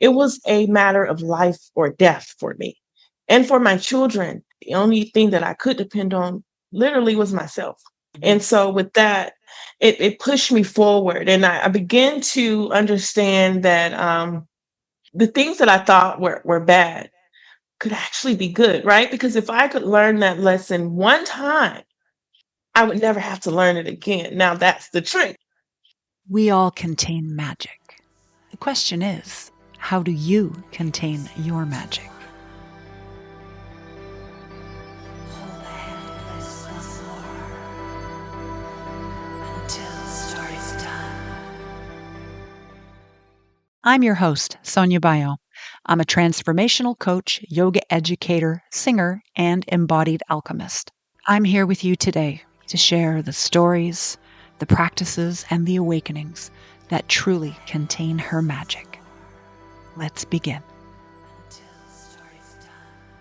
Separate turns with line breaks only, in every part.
It was a matter of life or death for me and for my children. The only thing that I could depend on literally was myself. And so with that, it pushed me forward. And I began to understand that the things that I thought were bad could actually be good, right? Because if I could learn that lesson one time, I would never have to learn it again. Now that's the trick.
We all contain magic. The question is, how do you contain your magic? I'm your host, Sonia Bayo. I'm a transformational coach, yoga educator, singer, and embodied alchemist. I'm here with you today to share the stories, the practices, and the awakenings that truly contain her magic. Let's begin.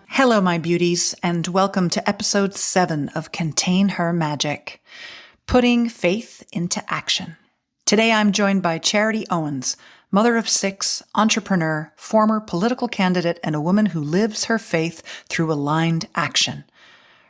Hello, my beauties, and welcome to episode 7 of Contain Her Magic, Putting Faith into Action. Today I'm joined by Charity Owens, mother of 6, entrepreneur, former political candidate, and a woman who lives her faith through aligned action.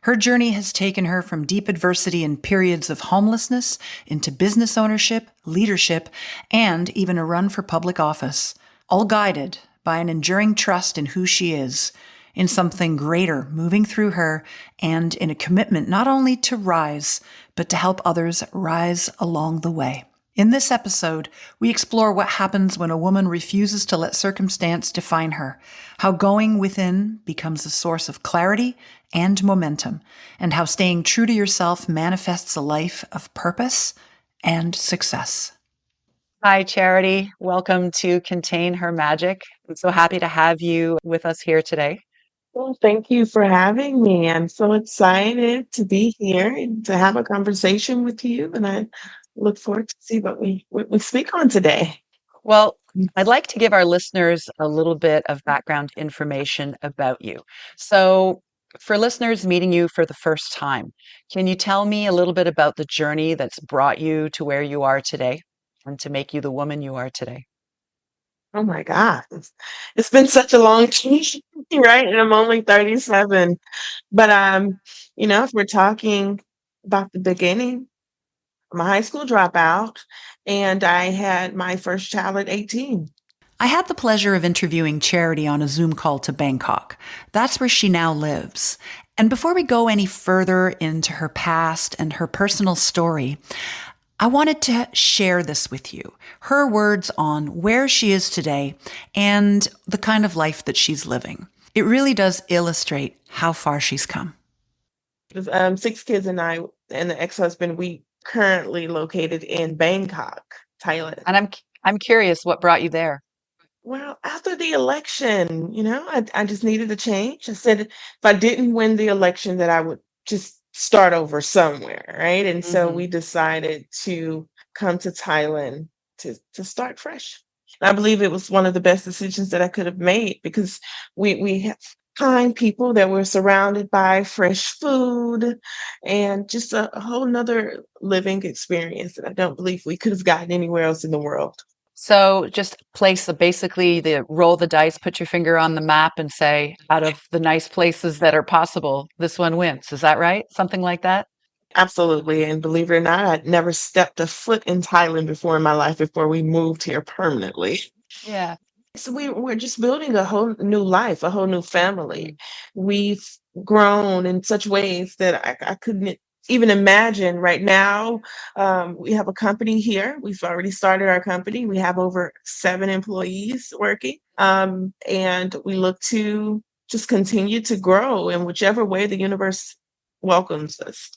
Her journey has taken her from deep adversity and periods of homelessness into business ownership, leadership, and even a run for public office, all guided by an enduring trust in who she is, in something greater moving through her, and in a commitment not only to rise, but to help others rise along the way. In this episode, we explore what happens when a woman refuses to let circumstance define her, how going within becomes a source of clarity and momentum, and how staying true to yourself manifests a life of purpose and success. Hi, Charity. Welcome to Contain Her Magic. I'm so happy to have you with us here today.
Well, thank you for having me. I'm so excited to be here and to have a conversation with you. And I look forward to see what we speak on today.
Well, I'd like to give our listeners a little bit of background information about you. So, for listeners meeting you for the first time, can you tell me a little bit about the journey that's brought you to where you are today and to make you the woman you are today?
Oh my God. It's been such a long journey, right? And I'm only 37. But if we're talking about the beginning, I'm a high school dropout and I had my first child at 18.
I had the pleasure of interviewing Charity on a Zoom call to Bangkok. That's where she now lives. And before we go any further into her past and her personal story, I wanted to share this with you, her words on where she is today and the kind of life that she's living. It really does illustrate how far she's come.
There's 6 kids and I and the ex-husband, we currently located in Bangkok, Thailand.
And I'm curious what brought you there.
Well, after the election, I just needed a change. I said if I didn't win the election, that I would just start over somewhere, right? And so we decided to come to Thailand to start fresh. I believe it was one of the best decisions that I could have made because we have kind people that were surrounded by fresh food and just a whole nother living experience that I don't believe we could have gotten anywhere else in the world.
So just place basically the roll the dice, put your finger on the map and say, out of the nice places that are possible, this one wins. Is that right? Something like that?
Absolutely. And believe it or not, I'd never stepped a foot in Thailand before in my life before we moved here permanently.
Yeah.
So we're just building a whole new life, a whole new family. We've grown in such ways that I couldn't even imagine right now. We have a company here. We've already started our company. We have over 7 employees working. And we look to just continue to grow in whichever way the universe welcomes us.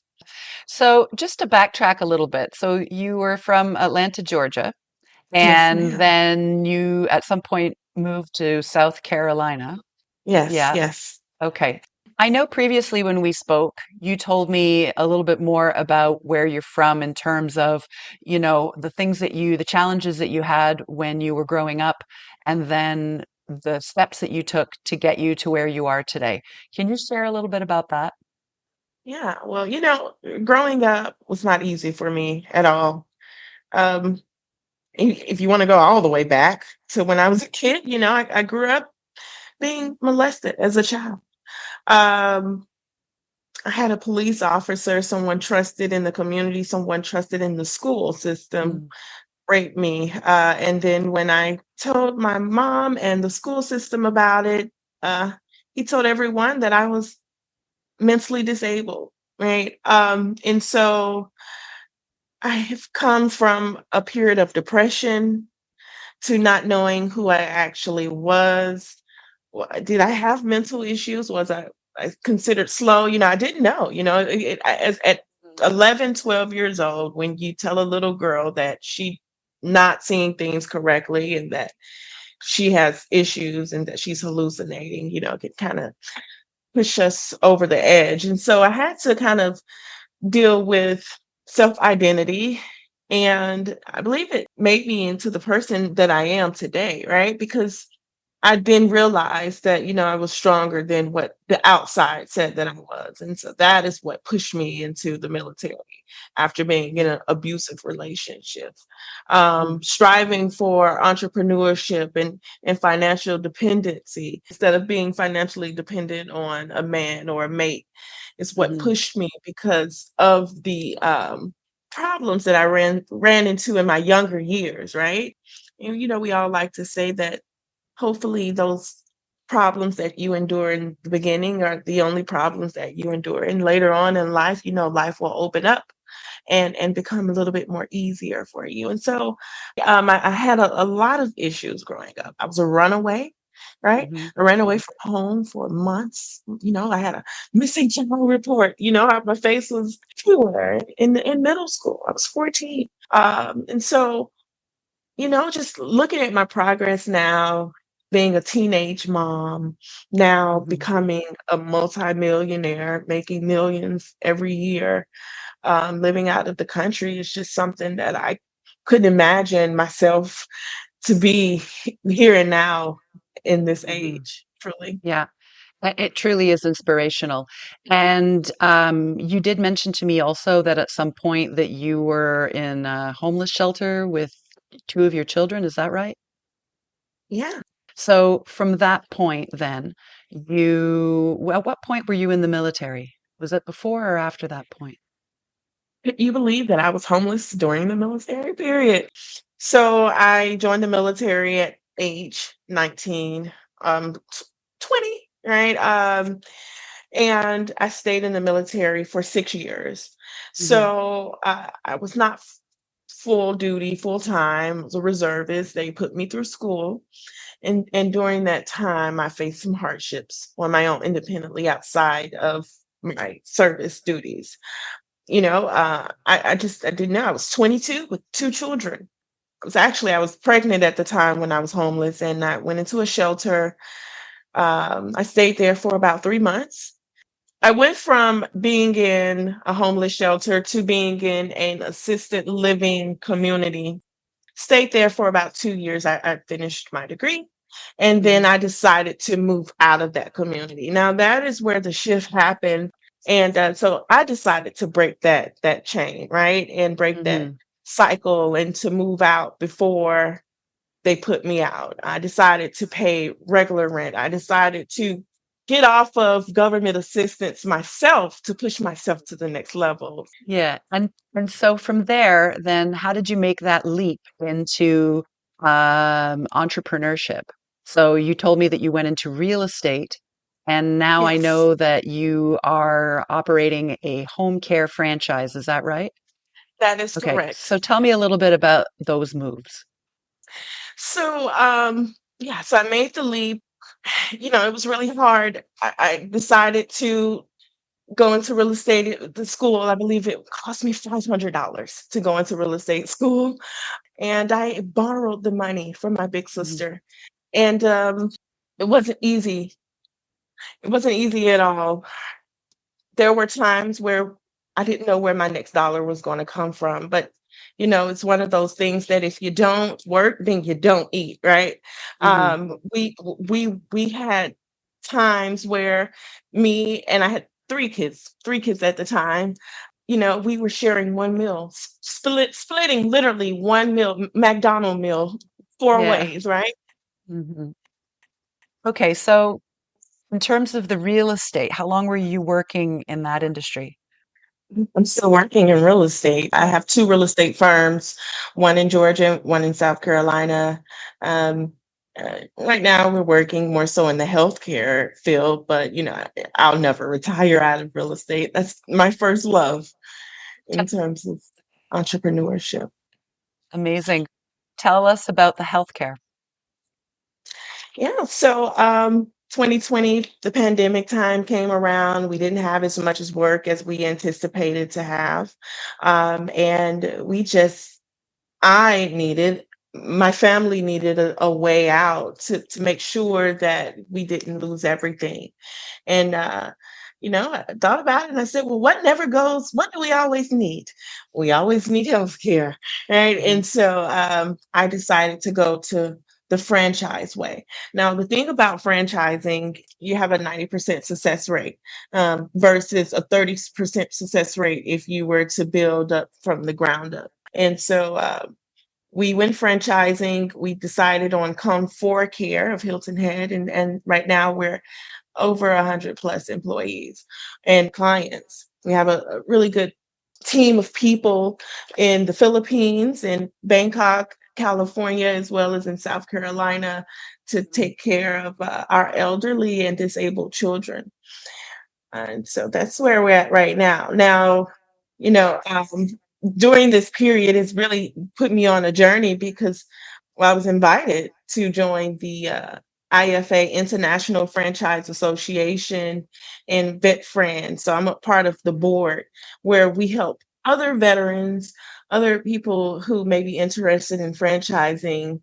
So just to backtrack a little bit. So you were from Atlanta, Georgia,
Yes,
and
ma'am.
then you at some point moved to South Carolina.
Yes,
Yeah.
yes.
Okay. I know previously when we spoke, you told me a little bit more about where you're from in terms of, the challenges that you had when you were growing up, and then the steps that you took to get you to where you are today. Can you share a little bit about that?
Yeah. Well, growing up was not easy for me at all. Um, if you want to go all the way back to when I was a kid, I grew up being molested as a child. Um, I had a police officer, someone trusted in the community, someone trusted in the school system,
Mm.
raped me. And then when I told my mom and the school system about it, he told everyone that I was mentally disabled, right? And so I have come from a period of depression to not knowing who I actually was. Did I have mental issues? Was I considered slow? I didn't know. At
Mhm.
11, 12 years old, when you tell a little girl that she not seeing things correctly and that she has issues and that she's hallucinating, it can kind of push us over the edge. And so I had to kind of deal with self-identity, and I believe it made me into the person that I am today, right? Because I then realized that, I was stronger than what the outside said that I was. And so that is what pushed me into the military after being in an abusive relationship.
Mhm.
Striving for entrepreneurship and financial dependency instead of being financially dependent on a man or a mate is what
Mhm.
pushed me because of the problems that I ran into in my younger years, right? And we all like to say that hopefully those problems that you endure in the beginning are the only problems that you endure. And later on in life, life will open up and become a little bit more easier for you. And so I had a lot of issues growing up. I was a runaway, right?
Mhm.
I ran away from home for months. I had a missing child report. My face was everywhere in middle school. I was 14. And so just looking at my progress now, being a teenage mom, now
Mhm.
becoming a multimillionaire, making millions every year, living out of the country is just something that I couldn't imagine myself to be here and now in this
Mhm.
age, truly.
Yeah. It truly is inspirational. And you did mention to me also that at some point that you were in a homeless shelter with two of your children. Is that right?
Yeah.
So from that point, then at what point were you in the military? Was it before or after that point?
Could you believe that I was homeless during the military period? So I joined the military at age 19, 20, right? And I stayed in the military for 6 years.
Hmm.
So I was not full duty, full time. I was a reservist. They put me through school. And during that time, I faced some hardships on my own independently outside of my service duties. I didn't know. I was 22 with two children. I was pregnant at the time when I was homeless, and I went into a shelter. I stayed there for about 3 months. I went from being in a homeless shelter to being in an assisted living community. Stayed there for about 2 years. I finished my degree. And then
Hmm.
I decided to move out of that community. Now that is where the shift happened. And so I decided to break that chain, right? And break that
Hmm.
cycle and to move out before they put me out. I decided to pay regular rent. I decided to get off of government assistance myself to push myself to the next level.
Yeah. And so from there, then how did you make that leap into entrepreneurship? So you told me that you went into real estate, and now I
Yes,
know that you are operating a home care franchise. Is that right?
that is
Okay.
correct.
So tell me a little bit about those moves.
So, yeah, so I made the leap. It was really hard. I decided to go into real estate at the school. I believe it cost me $500 to go into real estate school. And I borrowed the money from my big
Mhm.
sister. And it wasn't easy. It wasn't easy at all. There were times where I didn't know where my next dollar was going to come from. But, it's one of those things that if you don't work, then you don't eat, right?
Mhm.
We had times where me and I had three kids at the time. we were sharing one meal, splitting literally one meal, McDonald meal, four
Yeah.
ways, right?
Hmm. Okay, so in terms of the real estate, how long were you working in that industry?
I'm still working in real estate. I have two real estate firms, one in Georgia, one in South Carolina. Um, right now, we're working more so in the healthcare field, but I'll never retire out of real estate. That's my first love in terms of entrepreneurship.
Amazing. Tell us about the healthcare.
Yeah, so 2020, the pandemic time came around. We didn't have as much as work as we anticipated to have. And my family needed a way out to make sure that we didn't lose everything. And, I thought about it and I said, well, what never goes? What do we always need? We always need healthcare, right?
Mhm.
And so I decided to go to the franchise way. Now, the thing about franchising, you have a 90% success rate versus a 30% success rate if you were to build up from the ground up. And so we went franchising. We decided on Comfort Care of Hilton Head, and right now we're over 100 plus employees and clients. We have a really good team of people in the Philippines, in Bangkok, California, as well as in South Carolina to take care of our elderly and disabled children. And so that's where we're at right now. Now, you know, um, during this period, it's really put me on a journey because I was invited to join the IFA International Franchise Association and VetFran. So I'm a part of the board where we help other veterans, other people who may be interested in franchising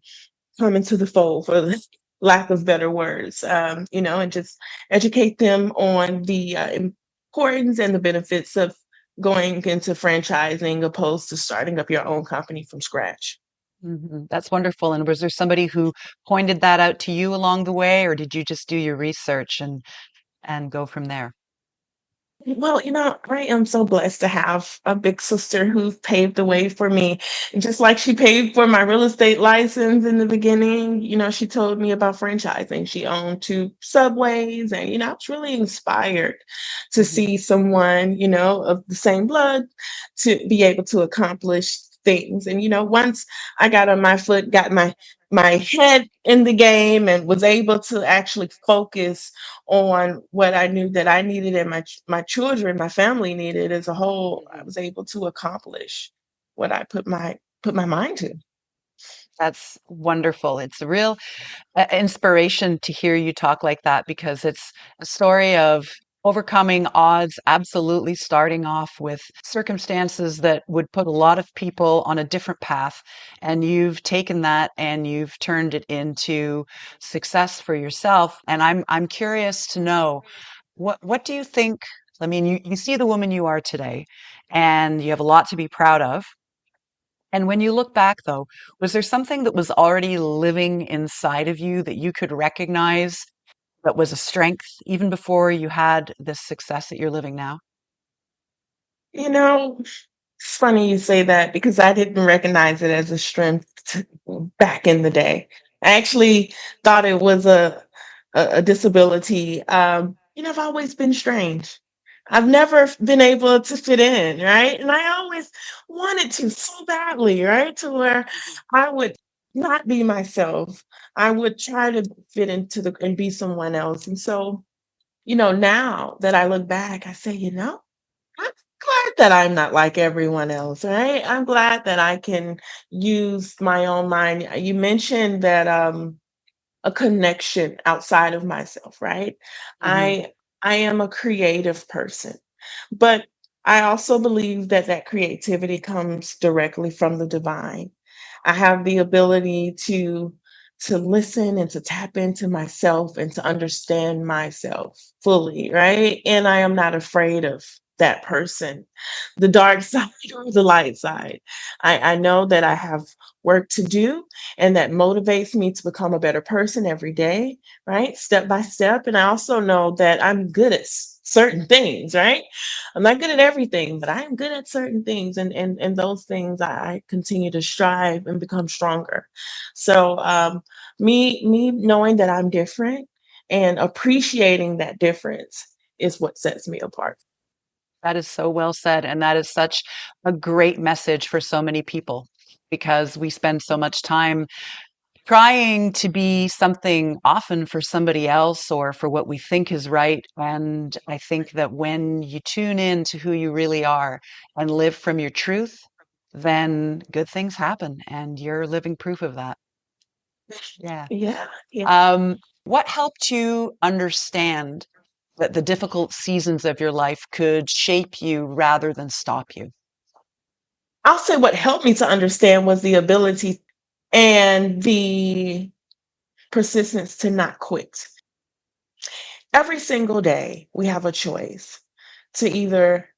come into the fold for the lack of better words, and just educate them on the importance and the benefits of going into franchising opposed to starting up your own company from scratch.
That's wonderful. And was there somebody who pointed that out to you along the way, or did you just do your research and go from there?
Well, I am so blessed to have a big sister who's paved the way for me. And just like she paid for my real estate license in the beginning, she told me about franchising. She owned two subways, and, I was really inspired to
Hmm.
see someone, of the same blood to be able to accomplish things. And, once I got on my foot, got my head in the game and was able to actually focus on what I knew that I needed and my children, my family needed as a whole, I
Hmm.
was able to accomplish what I put my mind to.
That's wonderful. It's a real inspiration to hear you talk like that because it's a story of overcoming odds, absolutely starting off with circumstances that would put a lot of people on a different path. And you've taken that and you've turned it into success for yourself. And I'm curious to know what do you think? I mean, you see the woman you are today, and you have a lot to be proud of. And when you look back, though, was there something that was already living inside of you that you could recognize that was a strength even before you had this success that you're living now?
You know, it's funny you say that because I didn't recognize it as a strength back in the day. I actually thought it was a disability. I've always been strange. I've never been able to fit in, right? And I always wanted to so badly, right? To where
Mhm.
I would not be myself. I would try to fit into and be someone else. And so, now that I look back, I say, I'm glad that I'm not like everyone else, right? I'm glad that I can use my own mind. You mentioned that a connection outside of myself, right?
Mhm.
I am a creative person, but I also believe that that creativity comes directly from the divine. I have the ability to listen and to tap into myself and to understand myself fully, right? And I am not afraid of that person, the dark side or the light side. I know that I have work to do, and that motivates me to become a better person every day, right? Step by step. And I also know that I'm good at certain things, right? I'm not good at everything, but I'm good at certain things. And those things I continue to strive and become stronger. So me knowing that I'm different and appreciating that difference is what sets me apart.
That is so well said. And that is such a great message for so many people because we spend so much time trying to be something often for somebody else or for what we think is right. And I think that when you tune in to who you really are and live from your truth, then good things happen. And you're living proof of that. Yeah.
Yeah, yeah.
What helped you understand that the difficult seasons of your life could shape you rather than stop you?
I'll say what helped me to understand was the ability and the persistence to not quit. Every single day, we have a choice to either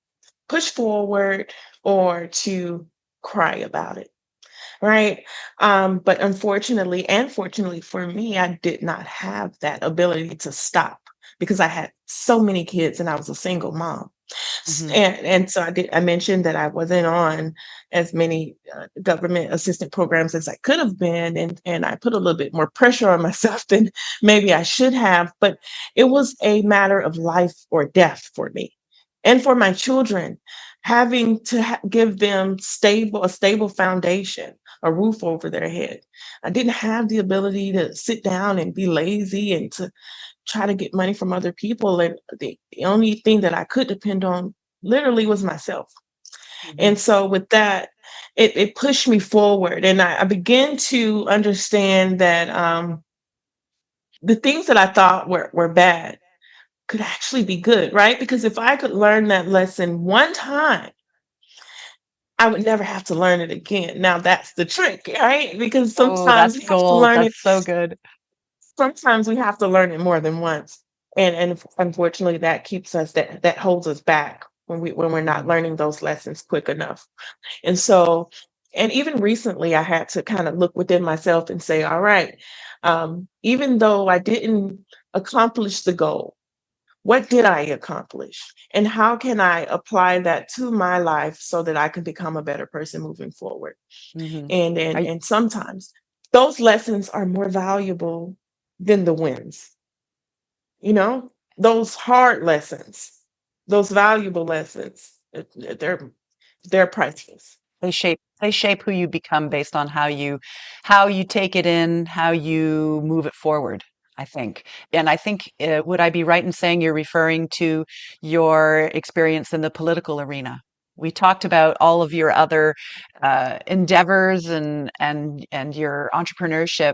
push forward or to cry about it, right? But unfortunately, and fortunately for me, I did not have that ability to stop because I had so many kids and I was a single mom.
Hmm.
And so I mentioned that I wasn't on as many government assistant programs as I could have been, and I put a little bit more pressure on myself than maybe I should have. But it was a matter of life or death for me, and for my children, having to give them a stable foundation, a roof over their head. I didn't have the ability to sit down and be lazy and to try to get money from other people. And the only thing that I could depend on literally was myself.
Hmm.
And so with that, it pushed me forward. And I began to understand that the things that I thought were bad could actually be good, right? Because if I could learn that lesson one time, I would never have to learn it again. Now that's the trick, right? Because
Oh,
sometimes
that's
we have to
gold.
learn it.
That's so good.
Sometimes we have to learn it more than once. And unfortunately that keeps us that holds us back when we're not
Hmm.
learning those lessons quick enough. And so, and even recently I had to kind of look within myself and say, all right, even though I didn't accomplish the goal, what did I accomplish? And how can I apply that to my life so that I can become a better person moving forward?
Hmm.
And sometimes those lessons are more valuable than the wins, you know, those hard lessons, those valuable lessons, they're priceless.
They shape who you become based on how you take it in, how you move it forward, I think. And I think would I be right in saying you're referring to your experience in the political arena? We talked about all of your other endeavors and your entrepreneurship,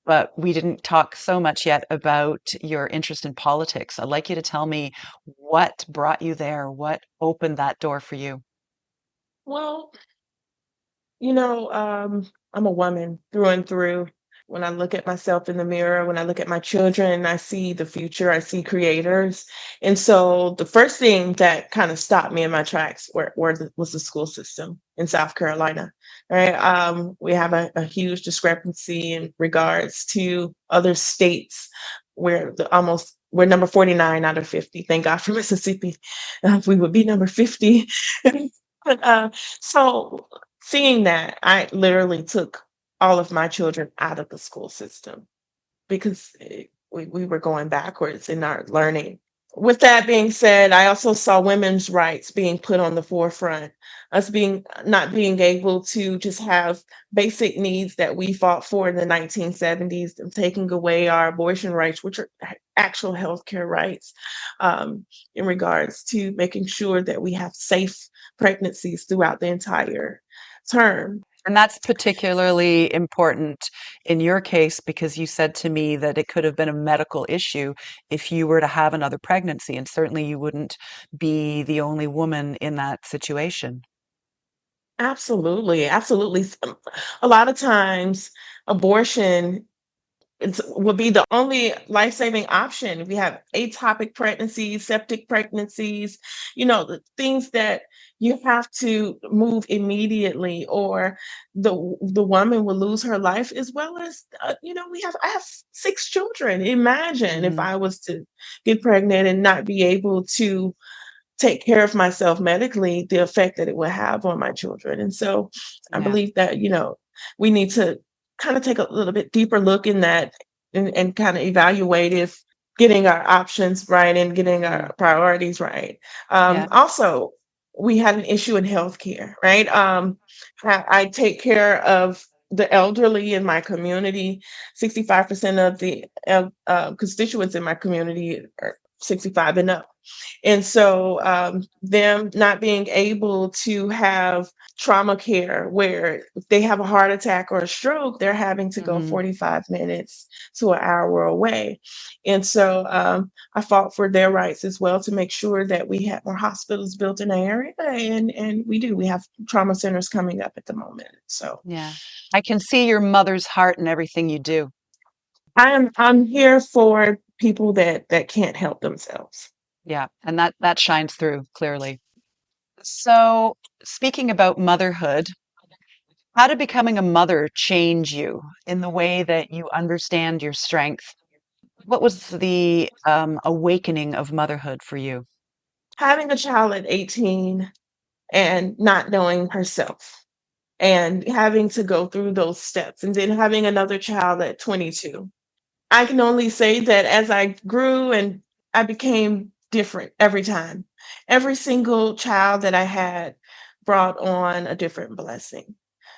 but we didn't talk so much yet about your interest in politics. I'd like you to tell me what brought you there, what opened that door for you.
Well, I'm a woman through and through. When I look at myself in the mirror, when I look at my children, I see the future, I see creators. And so the first thing that kind of stopped me in my tracks was the school system in South Carolina. Right. We have a huge discrepancy in regards to other states where we're number 49 out of 50. Thank God for Mississippi. We would be number 50. But so seeing that, I literally took all of my children out of the school system because we were going backwards in our learning. With that being said, I also saw women's rights being put on the forefront, us being not being able to just have basic needs that we fought for in the 1970s, and taking away our abortion rights, which are actual healthcare rights, in regards to making sure that we have safe pregnancies throughout the entire term.
And that's particularly important in your case because you said to me that it could have been a medical issue if you were to have another pregnancy, and certainly you wouldn't be the only woman in that situation.
Absolutely, absolutely. A lot of times, abortion it will be the only life-saving option. We have atopic pregnancies, septic pregnancies, the things that you have to move immediately, or the woman will lose her life, as well as I have 6 children. Imagine if
Hmm.
I was to get pregnant and not be able to take care of myself medically, the effect that it would have on my children. And so I
Yeah.
believe that, we need to kind of take a little bit deeper look in that, and kind of evaluate if getting our options right and getting
Hmm.
our priorities right.
Yeah.
Also, we had an issue in healthcare, right? I take care of the elderly in my community. 65% of the constituents in my community are 65 and up. And so, them not being able to have trauma care, where if they have a heart attack or a stroke, they're having to go
Hmm.
45 minutes to an hour away. And so, I fought for their rights as well, to make sure that we have more hospitals built in the area. And we do. We have trauma centers coming up at the moment. So
Yeah. I can see your mother's heart in everything you do.
I'm here for people that can't help themselves.
Yeah. And that shines through clearly. So, speaking about motherhood, how did becoming a mother change you in the way that you understand your strength? What was the awakening of motherhood for you?
Having a child at 18 and not knowing herself, and having to go through those steps, and then having another child at 22. I can only say that as I grew, and I became different every time. Every single child that I had brought on a different blessing,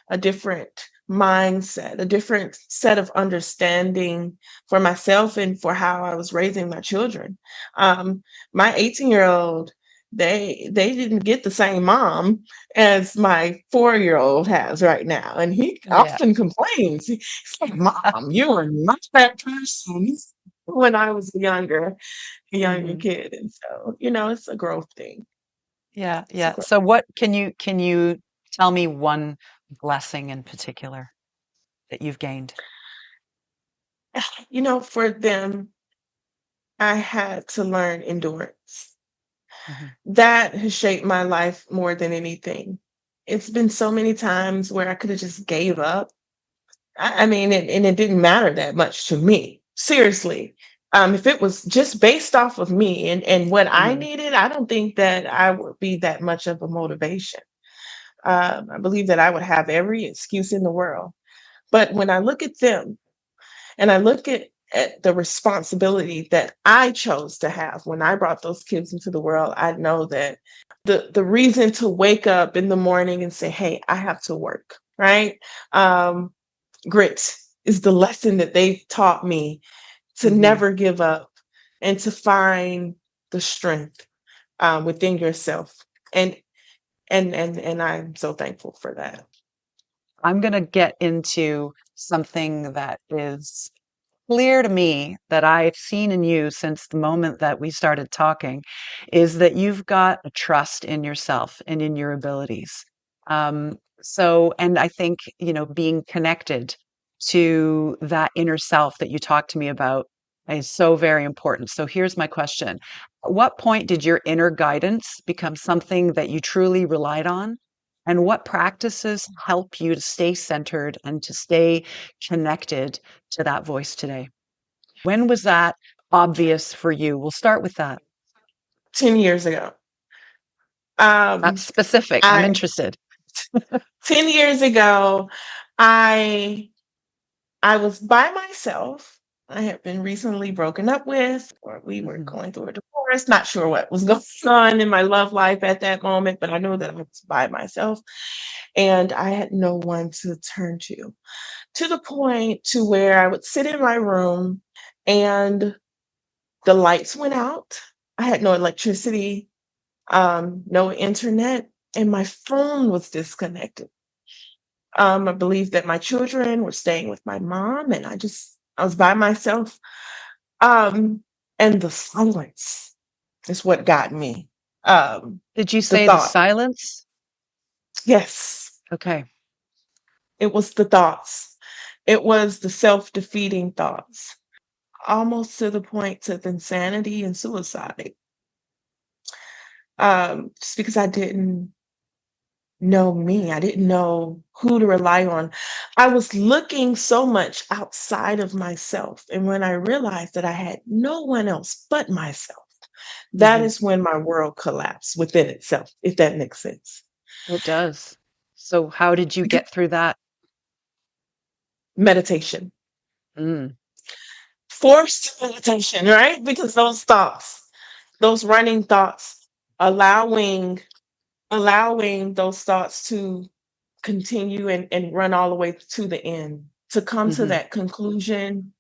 a different mindset, a different set of understanding for myself and for how I was raising my children. My 18-year-old, they didn't get the same mom as my 4-year-old has right now. And he
Yeah.
often complains. He's like, Mom, you are not that person when I was a younger
Hmm.
kid. And so, it's a growth thing.
Yeah,
It's a
yeah.
growth.
So what can you tell me one blessing in particular that you've gained?
For them, I had to learn endurance.
Hmm.
That has shaped my life more than anything. It's been so many times where I could have just gave up. I mean, and it didn't matter that much to me. Seriously. If it was just based off of me and what I
Hmm.
needed, I don't think that I would be that much of a motivation. I believe that I would have every excuse in the world. But when I look at them, and I look at the responsibility that I chose to have when I brought those kids into the world, I know that the reason to wake up in the morning and say, "Hey, I have to work," right? Um, Grit is the lesson that they've taught me, to
Hmm.
never give up and to find the strength within yourself. And and I'm so thankful for that.
I'm going to get into something that is clear to me that I've seen in you since the moment that we started talking is that you've got a trust in yourself and in your abilities. And I think, being connected to that inner self that you talked to me about is so very important. So here's my question. At what point did your inner guidance become something that you truly relied on? And what practices help you to stay centered and to stay connected to that voice today? When was that obvious for you? We'll start with that.
10 years ago.
That's
Um,
specific. I'm
I
interested.
10 years ago, I I was by myself. I had been recently broken up with, or we were
Hmm.
going through a divorce, not sure what was going on in my love life at that moment, but I knew that I was by myself and I had no one to turn to the point to where I would sit in my room and the lights went out. I had no electricity, no internet, and my phone was disconnected. I believe that my children were staying with my mom, and I was by myself. Um, and the silence is what got me. Um,
Did you
the
say the
thought,
silence?
yes,
Okay.
it was the thoughts. It was the self-defeating thoughts, almost to the point of insanity and suicide. Just because I didn't know me. I didn't know who to rely on. I was looking so much outside of myself. And when I realized that I had no one else but myself, that
Hmm.
is when my world collapsed within itself, if that makes sense.
It does. So how did you
Because
get through that?
meditation,
Mm.
forced meditation, right? Because those thoughts, those running thoughts, allowing those thoughts to continue and run all the way to the end, to come to
Hmm.
that conclusion,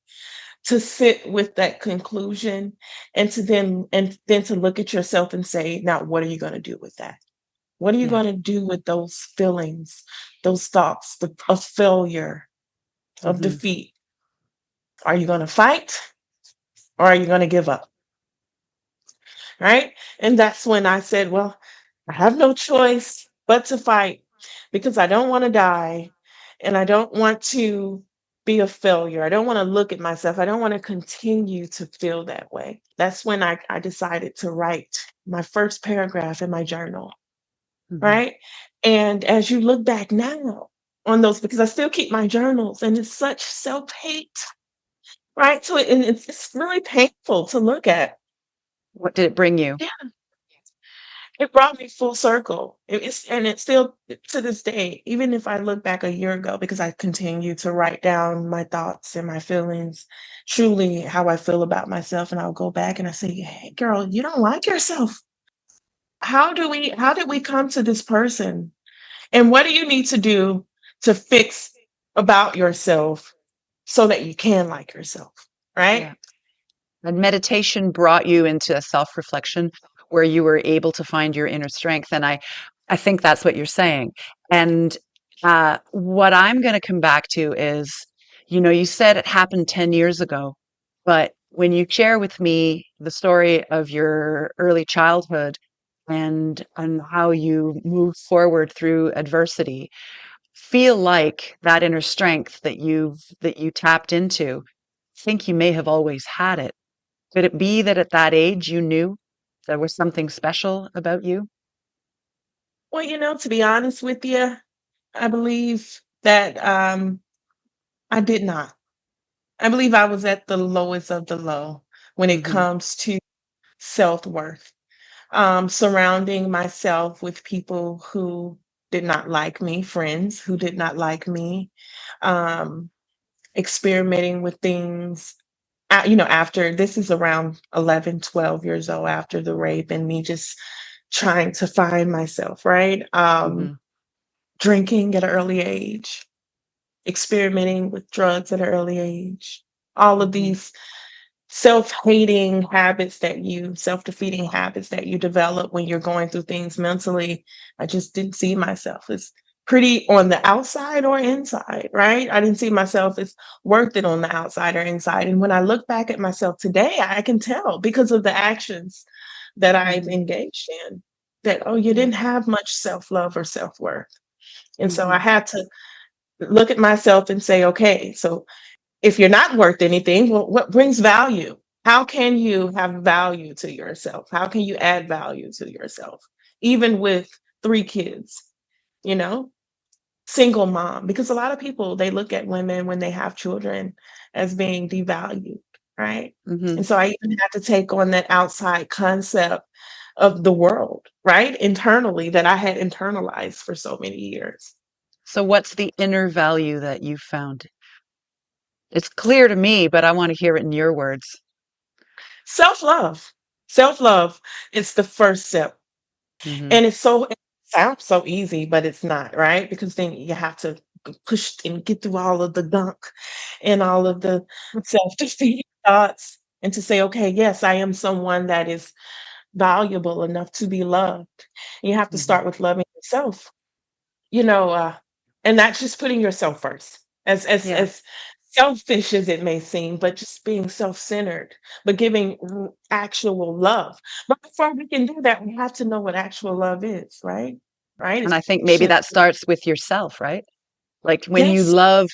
to sit with that conclusion, and then to look at yourself and say, now what are you going to do with that? What are you
Yeah.
going to do with those feelings, those thoughts of failure, of
Hmm.
defeat? Are you going to fight, or are you going to give up? Right? And that's when I said, well, I have no choice but to fight, because I don't want to die, and I don't want to be a failure. I don't want to look at myself. I don't want to continue to feel that way. That's when I decided to write my first paragraph in my journal.
Hmm.
Right. And as you look back now on those, because I still keep my journals, and it's such self hate, right? So and it's really painful to look at.
What did it bring you?
It brought me full circle. It's still to this day, even if I look back a year ago, because I continue to write down my thoughts and my feelings, truly how I feel about myself. And I'll go back and I say, hey girl, you don't like yourself. How did we come to this person? And what do you need to do to fix about yourself so that you can like yourself? Right?
Yeah. And meditation brought you into a self-reflection where you were able to find your inner strength. And I think that's what you're saying. And what I'm going to come back to is, you said it happened 10 years ago, but when you share with me the story of your early childhood and how you moved forward through adversity, feel like that inner strength that you tapped into, think you may have always had it. Could it be that at that age you knew there was something special about you?
Well, to be honest with you, I believe that I did not. I believe I was at the lowest of the low when it
Hmm.
comes to self-worth. Surrounding myself with people who did not like me, friends who did not like me, um, experimenting with things. After this is around 11, 12 years old after the rape, and me just trying to find myself, right?
Hmm.
Drinking at an early age, experimenting with drugs at an early age, all of
Hmm.
these self-defeating habits that you develop when you're going through things mentally. I just didn't see myself as pretty on the outside or inside, right? I didn't see myself as worth it on the outside or inside. And when I look back at myself today, I can tell because of the actions that I've
Hmm.
engaged in that, oh, you
Yeah.
didn't have much self-love or self-worth. And so I
Hmm.
had to look at myself and say, okay, so if you're not worth anything, well, what brings value? How can you have value to yourself? How can you add value to yourself? Even with 3 kids, you know, single mom, because a lot of people, they look at women when they have children as being devalued, right?
Hmm.
And so I even had to take on that outside concept of the world, right? Internally, that I had internalized for so many years.
So what's the inner value that you found? It's clear to me, but I want to hear it in your words.
Self-love. Self-love is the first step.
Hmm.
And it sounds so easy, but it's not, right? Because then you have to push and get through all of the gunk and all of the self-defeating thoughts, and to say, okay, yes, I am someone that is valuable enough to be loved. And you have to
Hmm.
start with loving yourself, you know, uh, and not just putting yourself first,
Yeah.
as selfish as it may seem, but just being self-centered, but giving actual love. But before we can do that, we have to know what actual love is, right? Right?
And
It's
I think maybe
patient.
that starts with yourself, right? Like when you
Yes.
love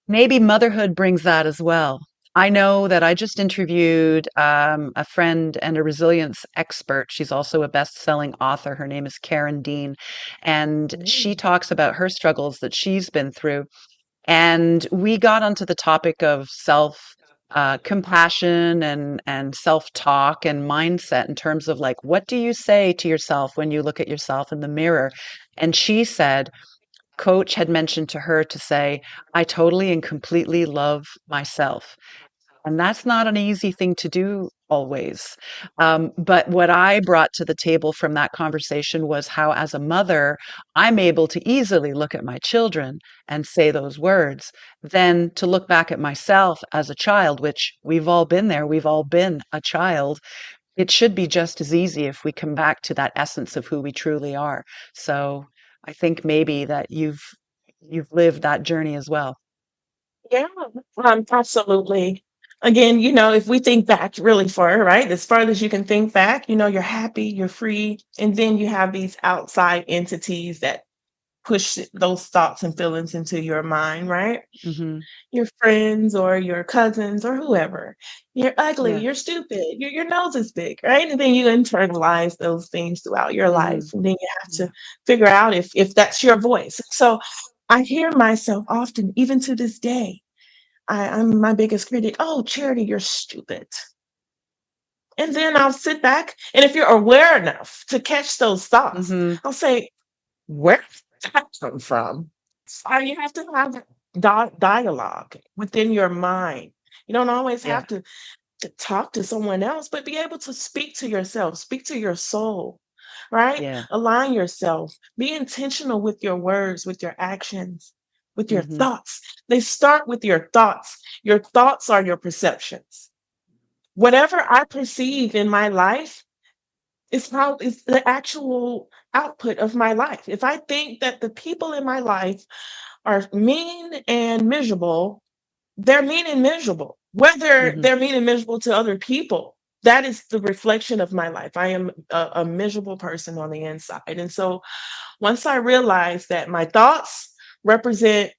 Maybe motherhood brings that as well. I know that I just interviewed a friend and a resilience expert. She's also a best-selling author. Her name is Karen Dean, and she
Mm.
talks about her struggles that she's been through. And we got onto the topic of self compassion and self-talk and mindset in terms of like, what do you say to yourself when you look at yourself in the mirror? And she said, coach had mentioned to her to say, I totally and completely love myself. And that's not an easy thing to do always. But what I brought to the table from that conversation was how, as a mother, I'm able to easily look at my children and say those words, then to look back at myself as a child, which we've all been there, we've all been a child. It should be just as easy if we come back to that essence of who we truly are. So I think maybe that you've lived that journey as well.
Yeah, absolutely. Again, if we think back really far, right? As far as you can think back, you're happy, you're free, and then you have these outside entities that push those thoughts and feelings into your mind, right?
Hmm.
Your friends or your cousins or whoever. You're ugly,
Yeah.
you're stupid, your nose is big, right? And then you internalize those things throughout your life.
Hmm.
And then you have
Yeah.
to figure out if that's your voice. So I hear myself often, even to this day. I'm my biggest critic. Oh, Charity, you're stupid. And then I'll sit back, and if you're aware enough to catch those thoughts,
Hmm.
I'll say, where did that come from? So you have to have that dialogue within your mind. You don't always
Yeah.
have to talk to someone else, but be able to speak to yourself, speak to your soul, right?
Yeah.
Align yourself, be intentional with your words, with your actions, with your
Hmm.
thoughts. They start with your thoughts. Your thoughts are your perceptions. Whatever I perceive in my life is the actual output of my life. If I think that the people in my life are mean and miserable, they're mean and miserable. Whether
Hmm.
they're mean and miserable to other people, that is the reflection of my life. I am a miserable person on the inside. And so once I realized that my thoughts represent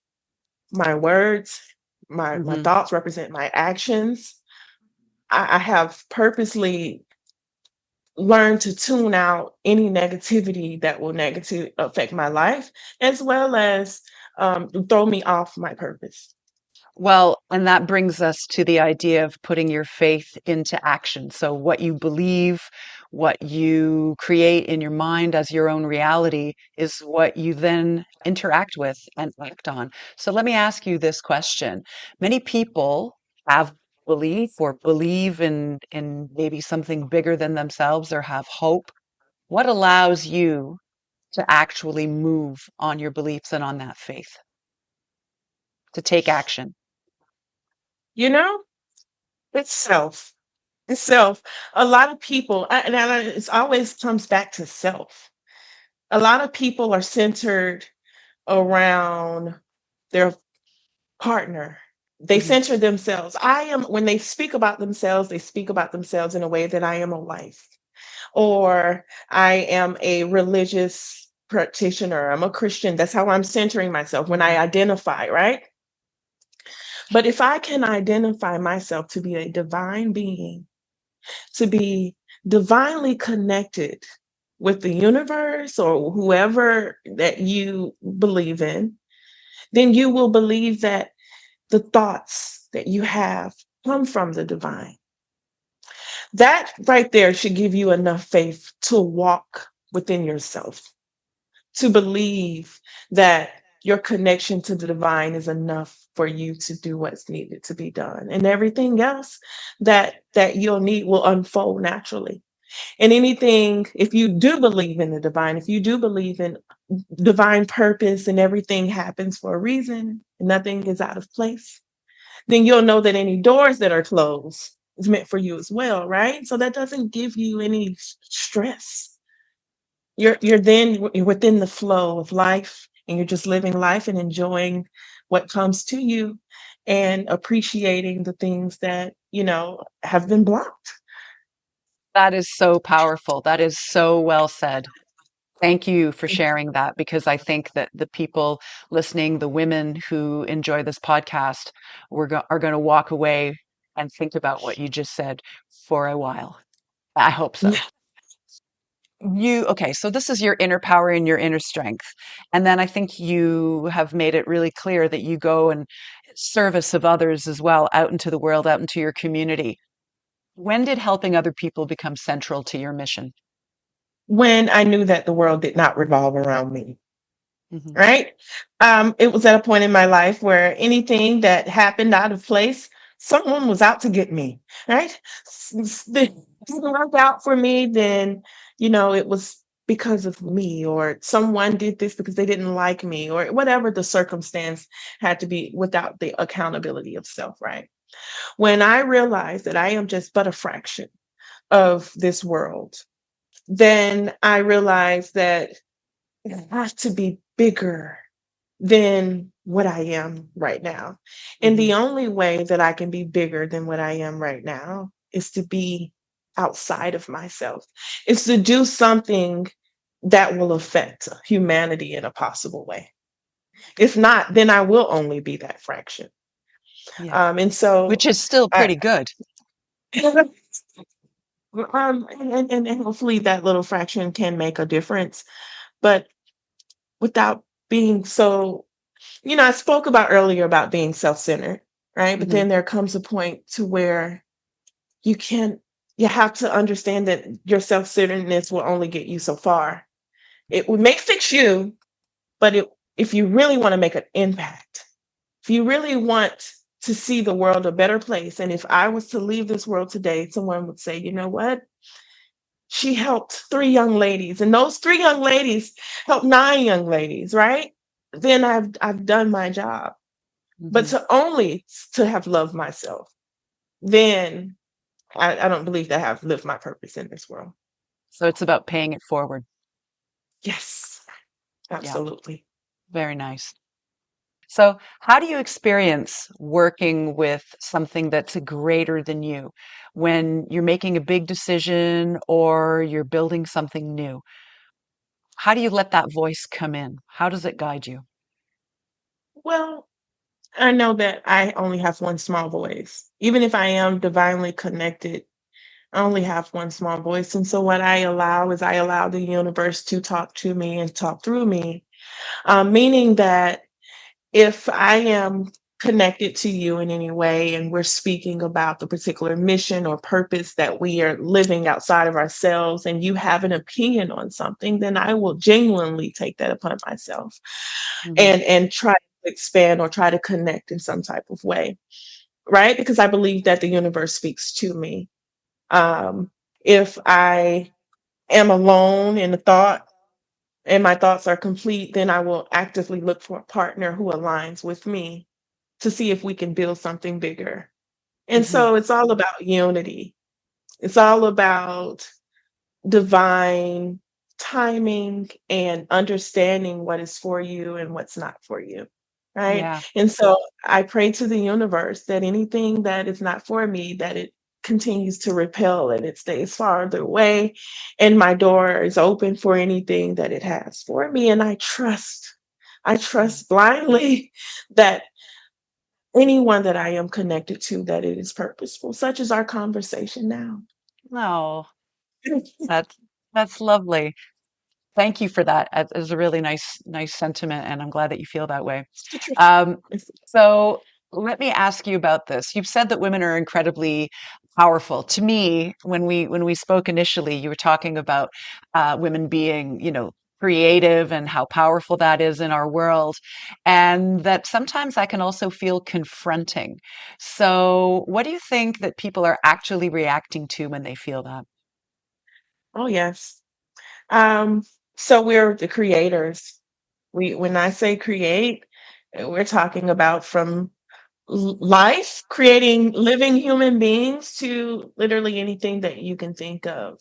my words, my
Hmm.
thoughts represent my actions, I have purposely learned to tune out any negativity that will negatively affect my life, as well as throw me off my purpose.
Well, and that brings us to the idea of putting your faith into action. So, what you believe, what you create in your mind as your own reality is what you then interact with and act on. So, let me ask you this question. Many people have belief or believe in maybe something bigger than themselves or have hope. What allows you to actually move on your beliefs and on that faith, to take action?
You know, it's self. It's self. A lot of people, it always comes back to self. A lot of people are centered around their partner. They
Hmm.
center themselves. When they speak about themselves, they speak about themselves in a way that I am a wife, or I am a religious practitioner. I'm a Christian. That's how I'm centering myself when I
Hmm.
identify, right? But if I can identify myself to be a divine being, to be divinely connected with the universe or whoever that you believe in, then you will believe that the thoughts that you have come from the divine. That right there should give you enough faith to walk within yourself, to believe that your connection to the divine is enough for you to do what's needed to be done, and everything else that you'll need will unfold naturally. And anything, if you do believe in the divine, if you do believe in divine purpose and everything happens for a reason and nothing is out of place, then you'll know that any doors that are closed is meant for you as well, right? So that doesn't give you any stress. You're then you're within the flow of life, and you're just living life and enjoying what comes to you and appreciating the things that, have been blocked.
That is so powerful. That is so well said. Thank you for sharing that, because I think that the people listening, the women who enjoy this podcast, are going to walk away and think about what you just said for a while. I hope so.
Yeah.
Okay, so this is your inner power and your inner strength. And then I think you have made it really clear that you go and service of others as well, out into the world, out into your community. When did helping other people become central to your mission?
When I knew that the world did not revolve around me.
Hmm.
Right? It was at a point in my life where anything that happened out of place, someone was out to get me, right? It didn't work out for me, then, it was because of me, or someone did this because they didn't like me, or whatever the circumstance had to be, without the accountability of self, right? When I realized that I am just but a fraction of this world, then I realized that I have to be bigger than what I am right now. And
Hmm.
the only way that I can be bigger than what I am right now is to be outside of myself, is to do something that will affect humanity in a possible way. If not, then I will only be that fraction.
Yeah.
And so
Which is still
I,
pretty good.
and hopefully that little fraction can make a difference, but without being so, I spoke about earlier about being self-centered, right? But
Hmm.
then there comes a point to where you can you have to understand that your self-centeredness will only get you so far. May fix you, but if you really want to make an impact, if you really want to see the world a better place, and if I was to leave this world today, someone would say, you know what? She helped 3 young ladies, and those 3 young ladies helped 9 young ladies, right? Then I've done my job. But
Hmm.
to have loved myself, then I don't believe that I have lived my purpose in this world.
So it's about paying it forward.
Yes,
Yeah,
absolutely.
very nice. So, how do you experience working with something that's greater than you when you're making a big decision or you're building something new? How do you let that voice come in? How does it guide you?
Well, I know that I only have one small voice. Even if I am divinely connected, I only have one small voice. And so what I allow the universe to talk to me and talk through me, meaning that if I am connected to you in any way and we're speaking about the particular mission or purpose that we are living outside of ourselves, and you have an opinion on something, then I will genuinely take that upon myself
Hmm.
and try to expand or try to connect in some type of way, right? Because I believe that the universe speaks to me. Um, if I am alone in the thought and my thoughts are complete, then I will actively look for a partner who aligns with me to see if we can build something bigger. And
Hmm.
so it's all about unity. It's all about divine timing and understanding what is for you and what's not for you. Right.
Yeah.
And so I pray to the universe that anything that is not for me, that it continues to repel and it stays farther away. And my door is open for anything that it has for me. And I
Yeah.
trust blindly that anyone that I am connected to, that it is purposeful, such as our conversation now.
Oh, that's that's lovely. Thank you for that. It's a really nice sentiment, and I'm glad that you feel that way.
It's the truth.
Um,
It's
so let me ask you about this. You've said that women are incredibly powerful. To me, when we spoke initially, you were talking about women being, creative and how powerful that is in our world, and that sometimes I can also feel confronting. So, what do you think that people are actually reacting to when they feel that?
Oh, yes. Um, so we're the creators. When I say create, we're talking about from life, creating living human beings, to literally anything that you can think of.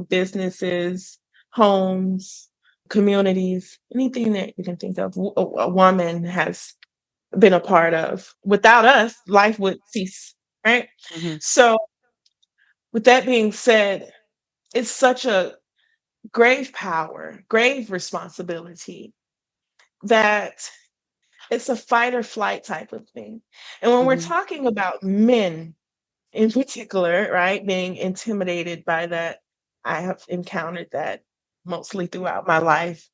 Businesses, homes, communities, anything that you can think of, a woman has been a part of. Without us, life would cease, right?
Hmm.
So, with that being said, it's such a grave power, grave responsibility, that it's a fight or flight type of thing. And when we're
Mhm.
talking about men in particular, right, being intimidated by that, I have encountered that mostly throughout my life,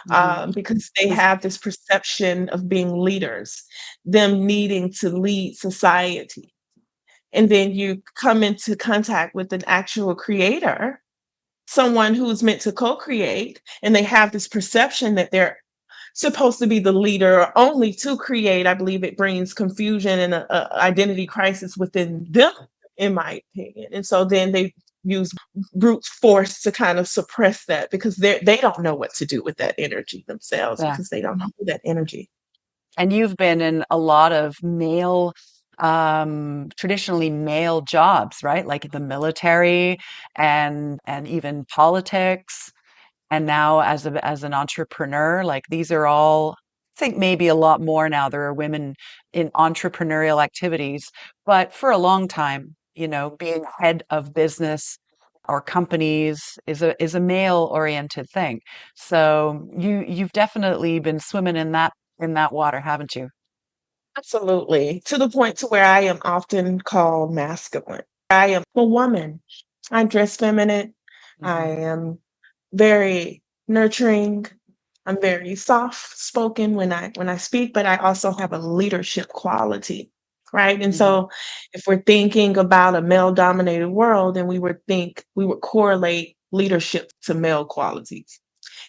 Mhm.
because they
Is
have this perception of being leaders, them needing to lead society. And then you come into contact with an actual creator, someone who's meant to co-create, and they have this perception that they're supposed to be the leader or only to create. I believe it brings confusion and a identity crisis within them, in my opinion. And so then they use brute force to kind of suppress that because they don't know what to do with that energy themselves
yeah.
because they don't know that energy.
And you've been in a lot of traditionally male jobs, right? Like the military and even politics. And now as an entrepreneur, like these are all, I think maybe a lot more now. There are women in entrepreneurial activities, but for a long time, being head of business or companies is a male oriented thing. So you've definitely been swimming in that water, haven't you?
Absolutely. To the point to where I am often called masculine. I am a woman. I dress feminine. I
Hmm.
am very nurturing. I'm very soft spoken when I speak, but I also have a leadership quality, right? And
Hmm.
so if we're thinking about a male dominated world, then we would correlate leadership to male qualities.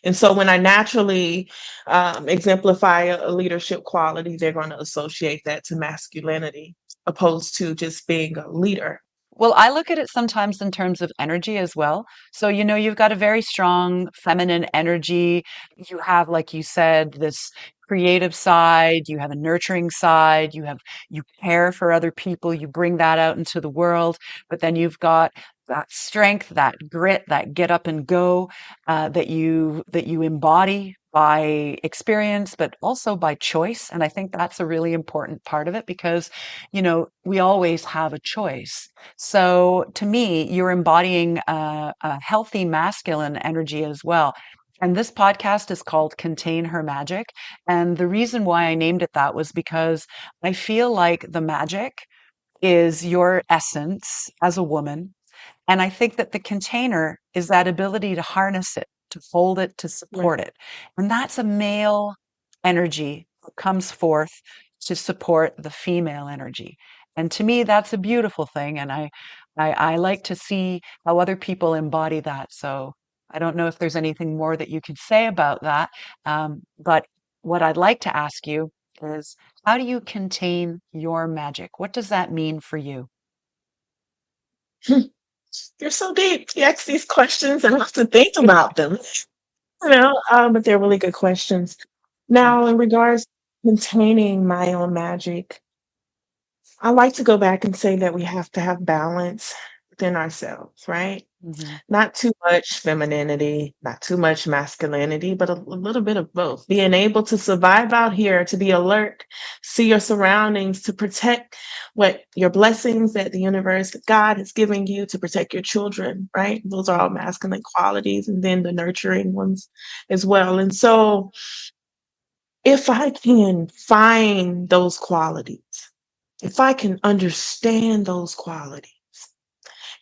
And so when I naturally exemplify a leadership quality, they're going to associate that to masculinity opposed to just being a leader.
Well, I look at it sometimes in terms of energy as well. So, you've got a very strong feminine energy. You have, like you said, this creative side, you have a nurturing side, you care for other people, you bring that out into the world, but then you've got that strength, that grit, that get up and go, that you embody by experience, but also by choice. And I think that's a really important part of it because, we always have a choice. So to me, you're embodying a healthy masculine energy as well. And this podcast is called Contain Her Magic. And the reason why I named it that was because I feel like the magic is your essence as a woman, and I think that the container is that ability to harness it, to hold it, to
Right.
support it. And that's a male energy that comes forth to support the female energy. And to me, that's a beautiful thing. And I like to see how other people embody that. So I don't know if there's anything more that you could say about that. But what I'd like to ask you is, how do you contain your magic? What does that mean for you?
You're so deep. You ask these questions and I have to think about them, but they're really good questions. Now, in regards to containing my own magic, I like to go back and say that we have to have balance within ourselves, right?
Mm-hmm.
Not too much femininity, not too much masculinity, but a little bit of both. Being able to survive out here, to be alert, see your surroundings, to protect what your blessings that the universe, that God is giving you, to protect your children, right? Those are all masculine qualities, and then the nurturing ones as well. And so, if I can find those qualities, if I can understand those qualities,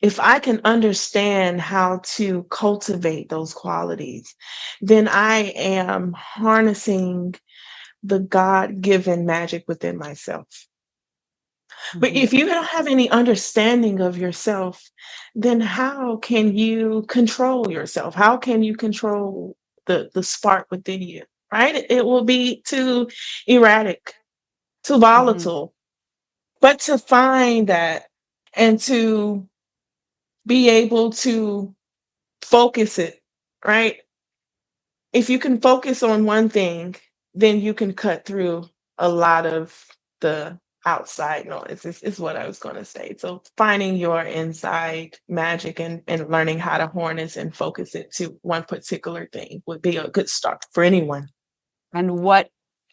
if I can understand how to cultivate those qualities, then I am harnessing the God given magic within myself. But
Mm-hmm.
if you don't have any understanding of yourself, then how can you control yourself? How can you control the spark within you? Right? It will be too erratic, too
Mm-hmm.
volatile. But to find that and to be able to focus it, right? If you can focus on one thing, then you can cut through a lot of the outside noise, is what I was going to say. So finding your inside magic and learning how to harness and focus it to one particular thing would be a good start for anyone.
And what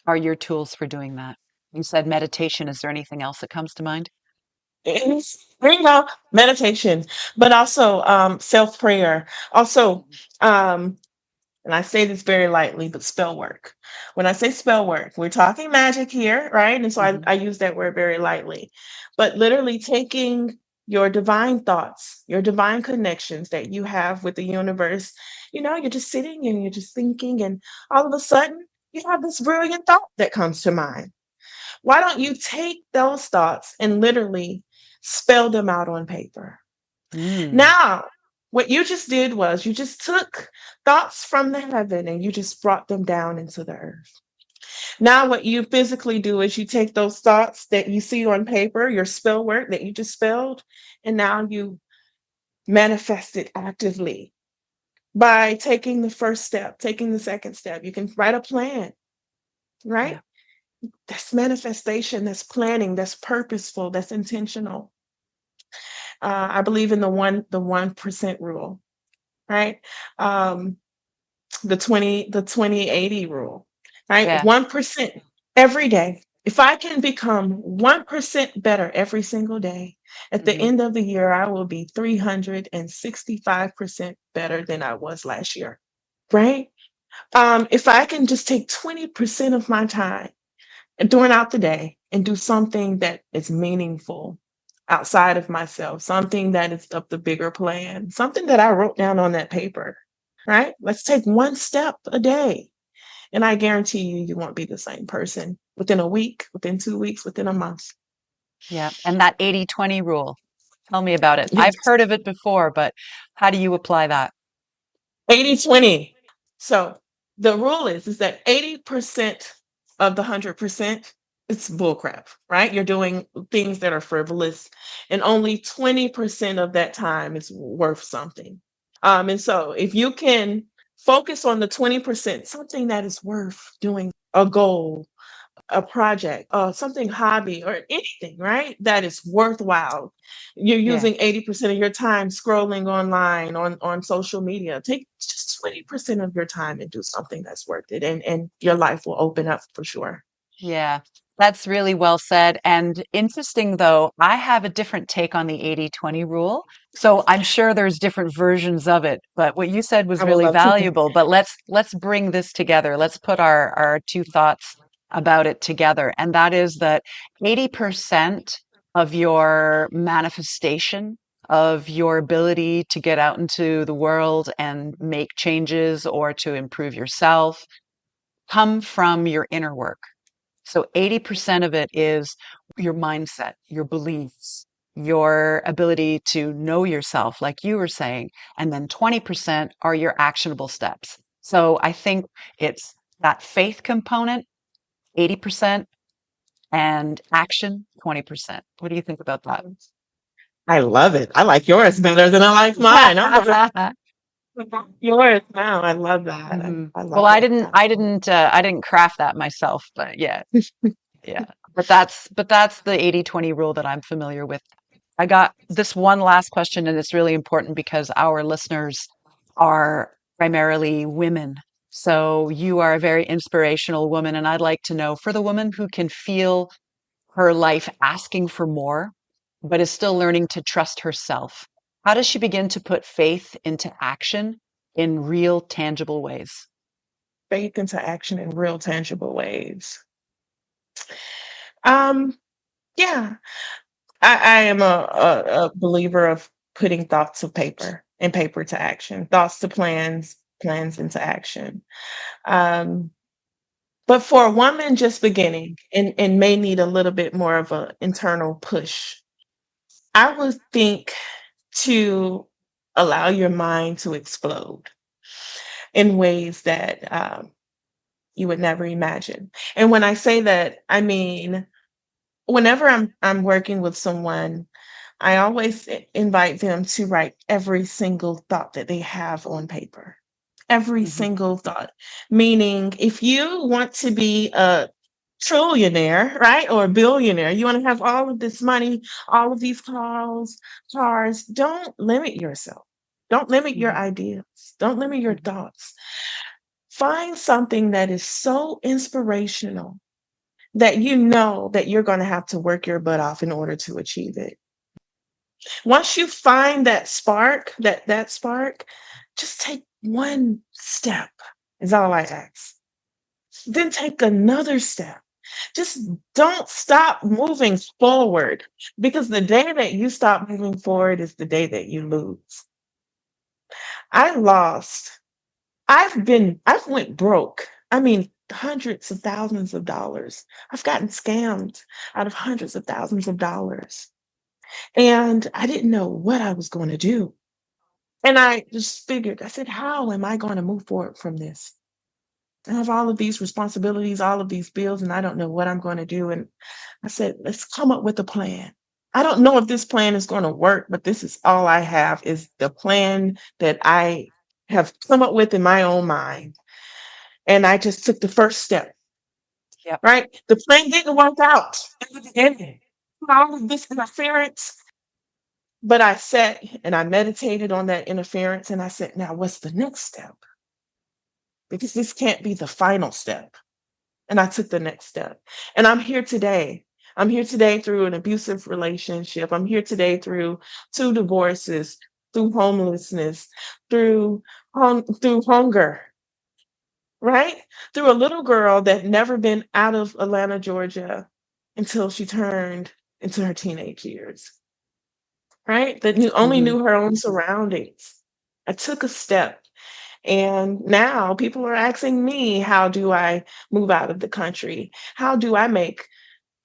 are your tools for doing that? You said meditation. Is there anything else that comes to mind?
There you go, meditation, but also self prayer. Also, um, and I say this very lightly, but spell work. When I say spell work, we're talking magic here, right? And so
Mhm.
I use that word very lightly, but literally taking your divine thoughts, your divine connections that you have with the universe, you're just sitting and you're just thinking, and all of a sudden you have this brilliant thought that comes to mind. Why don't you take those thoughts and literally spell them out on paper?
Mm.
Now, what you just did was you just took thoughts from the heaven and you just brought them down into the earth. Now, what you physically do is you take those thoughts that you see on paper, your spell work that you just spelled, and now you manifest it actively by taking the first step, taking the second step. You can write a plan,
Yeah.
right? That's manifestation, that's planning, that's purposeful, that's intentional. I believe in the 1% rule, right? Um, the 20/80 rule, right?
Yeah.
1% every day. If I can become 1% better every single day, at the
Mhm.
end of the year, I will be 365% better than I was last year, right? If I can just take 20% of my time during out the day and do something that is meaningful outside of myself, something that is of the bigger plan, something that I wrote down on that paper, right? Let's take one step a day. And I guarantee you, you won't be the same person within a week, within 2 weeks, within a month.
Yeah. And that 80/20 rule. Tell me about it. I've
Yes.
heard of it before, but how do you apply that?
80/20. So the rule is that 80% of the 100%, it's bullcrap, right? You're doing things that are frivolous, and only 20% of that time is worth something. And so if you can focus on the 20%, something that is worth doing, a goal, a project, something hobby or anything, right? That is worthwhile. You're
Yeah.
using 80% of your time scrolling online on social media. Take just 20% of your time and do something that's worth it. And your life will open up for sure.
Yeah, that's really well said. And interesting, though, I have a different take on the 80/20 rule. So I'm sure there's different versions of it, but what you said was
I would
really
love to hear.
valuable. But let's bring this together. Let's put our two thoughts about it together. And that is that 80% of your manifestation, of your ability to get out into the world and make changes or to improve yourself, come from your inner work. So 80% of it is your mindset, your beliefs, your ability to know yourself, like you were saying. And then 20% are your actionable steps. So I think it's that faith component, 80%, and action, 20%. What do you think about that?
I love it. I like yours better than I like mine. I'm gonna yours now. I love that. I,
Mhm.
I
Well,
love it.
I didn't craft that myself, but yeah, yeah. But that's the 80/20 rule that I'm familiar with. I got this one last question, and it's really important because our listeners are primarily women. So you are a very inspirational woman, and I'd like to know for the woman who can feel her life asking for more, but is still learning to trust herself, how does she begin to put faith into action in real, tangible ways?
Faith into action in real tangible ways. Um, yeah. I am a believer of putting thoughts to paper and paper to action, thoughts to plans, plans into action. Um, but for a woman just beginning and may need a little bit more of an internal push, I would think to allow your mind to explode in ways that you would never imagine. And when I say that, I mean whenever I'm working with someone, I always invite them to write every single thought that they have on paper. Every
Hmm.
single thought. Meaning, if you want to be a trillionaire, right, or a billionaire, you want to have all of this money, all of these cars, don't limit yourself. Don't limit your
Hmm.
ideas. Don't limit your
Hmm.
thoughts. Find something that is so inspirational that you know that you're going to have to work your butt off in order to achieve it. Once you find that spark, that spark, just take one step is all I ask. Then take another step. Just don't stop moving forward, because the day that you stop moving forward is the day that you lose. I lost. I've went broke. I mean, hundreds of thousands of dollars. I've gotten scammed out of hundreds of thousands of dollars. And I didn't know what I was going to do. And I just figured, I said, how am I going to move forward from this? I have all of these responsibilities, all of these bills, and I don't know what I'm going to do. And I said, let's come up with a plan. I don't know if this plan is going to work, but this is all I have is the plan that I have come up with in my own mind. And I just took the first step,
Yep.
right? The plan didn't work out in the beginning. All of this interference, but I sat and I meditated on that interference and I said, now what's the next step? Because this can't be the final step. And I took the next step. And I'm here today. I'm here today through an abusive relationship. I'm here today through 2 divorces, through homelessness, through hunger, right? Through a little girl that never been out of Atlanta, Georgia until she turned into her teenage years, right? That only
Hmm.
knew her own surroundings. I took a step. And now people are asking me, how do I move out of the country? How do I make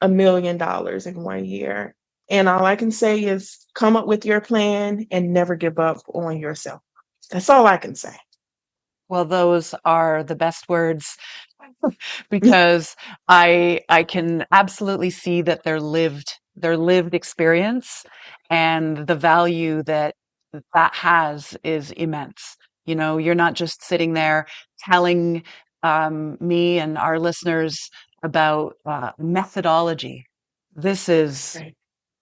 $1 million in 1 year? And all I can say is come up with your plan and never give up on yourself. That's all I can say.
Well, those are the best words because I can absolutely see that their lived experience and the value that that has is immense. You know, you're not just sitting there telling me and our listeners about methodology. This is
Right.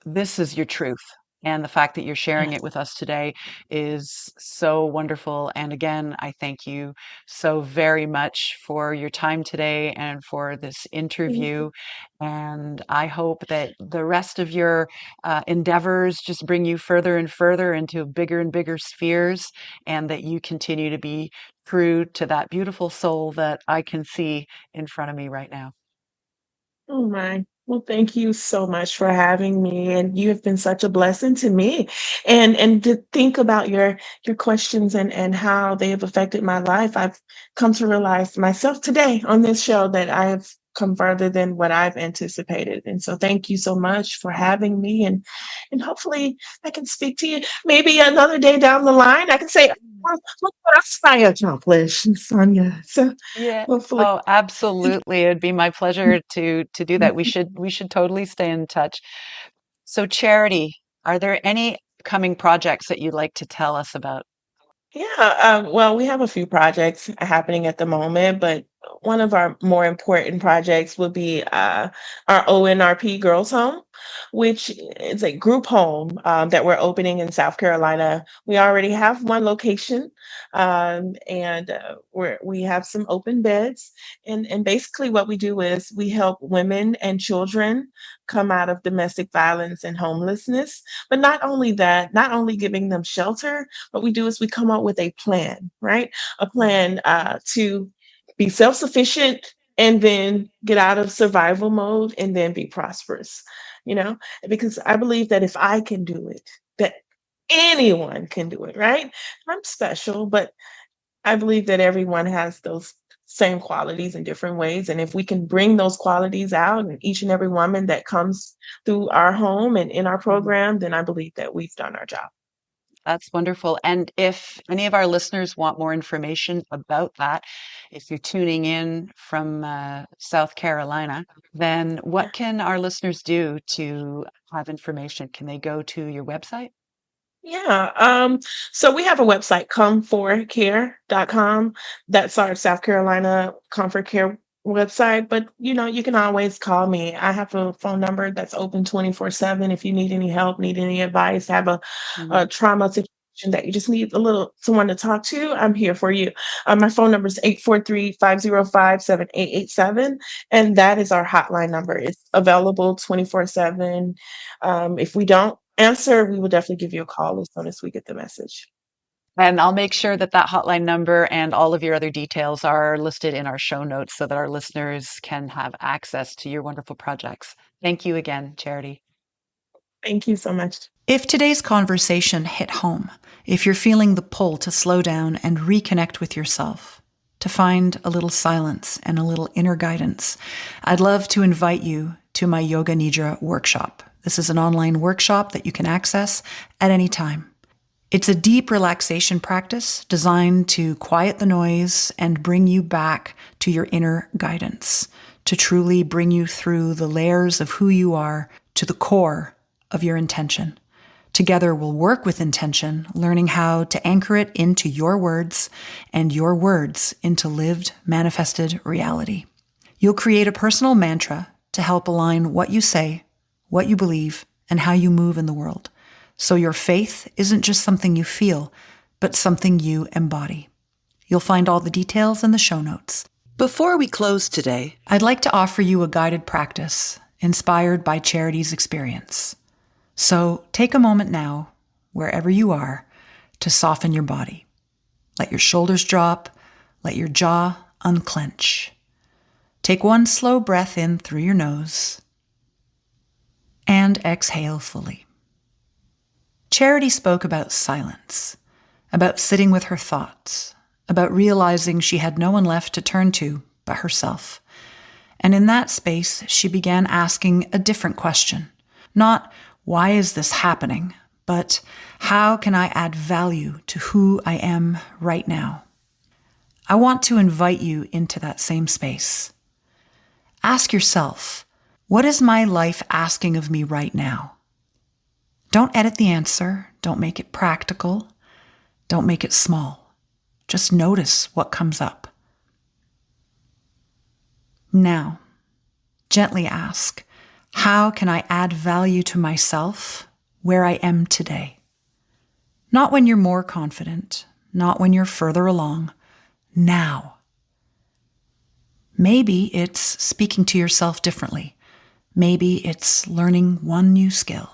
this is your truth. And the fact that you're sharing it
Yes.
with us today is so wonderful. And again, I thank you so very much for your time today and for this interview. And I hope that the rest of your endeavors just bring you further and further into bigger and bigger spheres, and that you continue to be true to that beautiful soul that I can see in front of me right now.
Oh my. Well, thank you so much for having me. And you have been such a blessing to me. And to think about your questions and how they have affected my life. I've come to realize myself today on this show that I have come further than what I've anticipated. And so thank you so much for having me. And hopefully I can speak to you maybe another day down the line. I can say, well, look what else I accomplished, Sonia. So
Yeah.
hopefully.
Oh, absolutely. It'd be my pleasure to do that. We should totally stay in touch. So, Charity, are there any coming projects that you'd like to tell us about?
Yeah, well, we have a few projects happening at the moment, but one of our more important projects will be our ONRP Girls Home, which is a group home that we're opening in South Carolina. We already have one location, and we have some open beds. And basically, what we do is we help women and children come out of domestic violence and homelessness. But not only that, not only giving them shelter, what we do is we come up with a plan, right? A plan to be self sufficient and then get out of survival mode and then be prosperous, you know? Because I believe that if I can do it, that anyone can do it, right? I'm special, but I believe that everyone has those same qualities in different ways. And if we can bring those qualities out in each and every woman that comes through our home and in our program, then I believe that we've done our job.
That's wonderful. And if any of our listeners want more information about that, if you're tuning in from South Carolina, then what can our listeners do to have information? Can they go to your website?
Yeah. So we have a website, come4care.com. That's our South Carolina Comfort Care website. But you can always call me. I have a phone number that's open 24/7. If you need any help, need any advice, have a
Mhm.
trauma situation that you just need a little someone to talk to, I'm here for you. My phone number is 843-505-7887. And that is our hotline number. It's available 24/7. If we don't answer, we will definitely give you a call as soon as we get the message.
And I'll make sure that that hotline number and all of your other details are listed in our show notes so that our listeners can have access to your wonderful projects. Thank you again, Charity.
Thank you so much.
If today's conversation hit home, if you're feeling the pull to slow down and reconnect with yourself, to find a little silence and a little inner guidance, I'd love to invite you to my Yoga Nidra workshop. This is an online workshop that you can access at any time. It's a deep relaxation practice designed to quiet the noise and bring you back to your inner guidance, to truly bring you through the layers of who you are to the core of your intention. Together, we'll work with intention, learning how to anchor it into your words and your words into lived, manifested reality. You'll create a personal mantra to help align what you say, what you believe, and how you move in the world. So your faith isn't just something you feel, but something you embody. You'll find all the details in the show notes. Before we close today, I'd like to offer you a guided practice inspired by Charity's experience. So take a moment now, wherever you are, to soften your body. Let your shoulders drop, let your jaw unclench. Take one slow breath in through your nose and exhale fully. Charity spoke about silence, about sitting with her thoughts, about realizing she had no one left to turn to but herself. And in that space, she began asking a different question. Not, why is this happening? But how can I add value to who I am right now? I want to invite you into that same space. Ask yourself, what is my life asking of me right now? Don't edit the answer. Don't make it practical. Don't make it small. Just notice what comes up. Now, gently ask, how can I add value to myself where I am today? Not when you're more confident, not when you're further along, now. Maybe it's speaking to yourself differently. Maybe it's learning one new skill.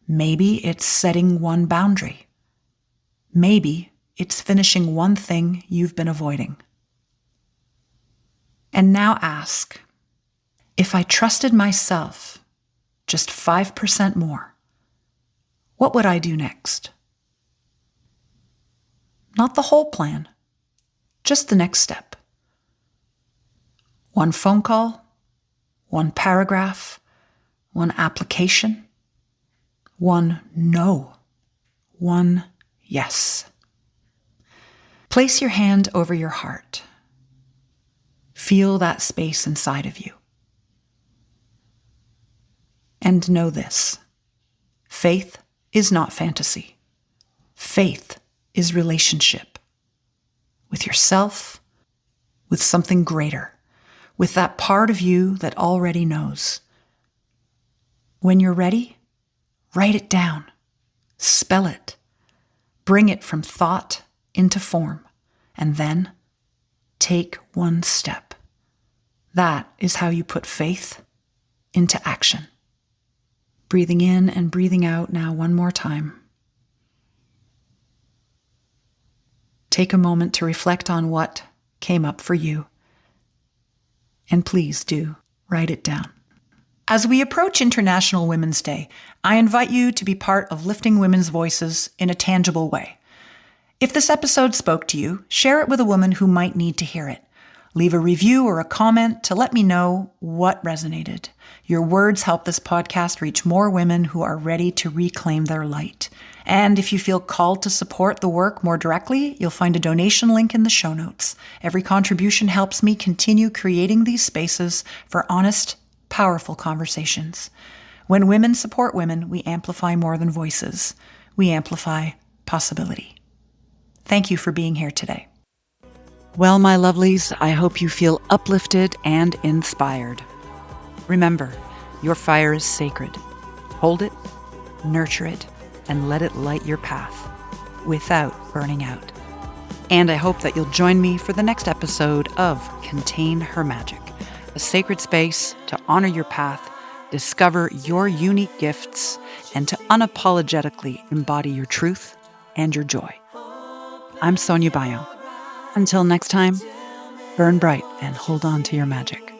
Maybe it's setting one boundary. Maybe it's finishing one thing you've been avoiding. And now ask, if I trusted myself just 5% more, what would I do next? Not the whole plan, just the next step. One phone call, one paragraph, one application, one no, one yes. Place your hand over your heart. Feel that space inside of you. And know this, faith is not fantasy. Faith is relationship with yourself, with something greater, with that part of you that already knows. When you're ready, write it down, spell it, bring it from thought into form, and then take one step. That is how you put faith into action. Breathing in and breathing out now one more time. Take a moment to reflect on what came up for you. And please do write it down. As we approach International Women's Day, I invite you to be part of lifting women's voices in a tangible way. If this episode spoke to you, share it with a woman who might need to hear it. Leave a review or a comment to let me know what resonated. Your words help this podcast reach more women who are ready to reclaim their light. And if you feel called to support the work more directly, you'll find a donation link in the show notes. Every contribution helps me continue creating these spaces for honest, powerful conversations. When women support women, we amplify more than voices. We amplify possibility. Thank you for being here today. Well, my lovelies, I hope you feel uplifted and inspired. Remember, your fire is sacred. Hold it, nurture it, and let it light your path without burning out. And I hope that you'll join me for the next episode of Contain Her Magic, a sacred space to honor your path, discover your unique gifts, and to unapologetically embody your truth and your joy. I'm Sonia Bayo. Until next time, burn bright and hold on to your magic.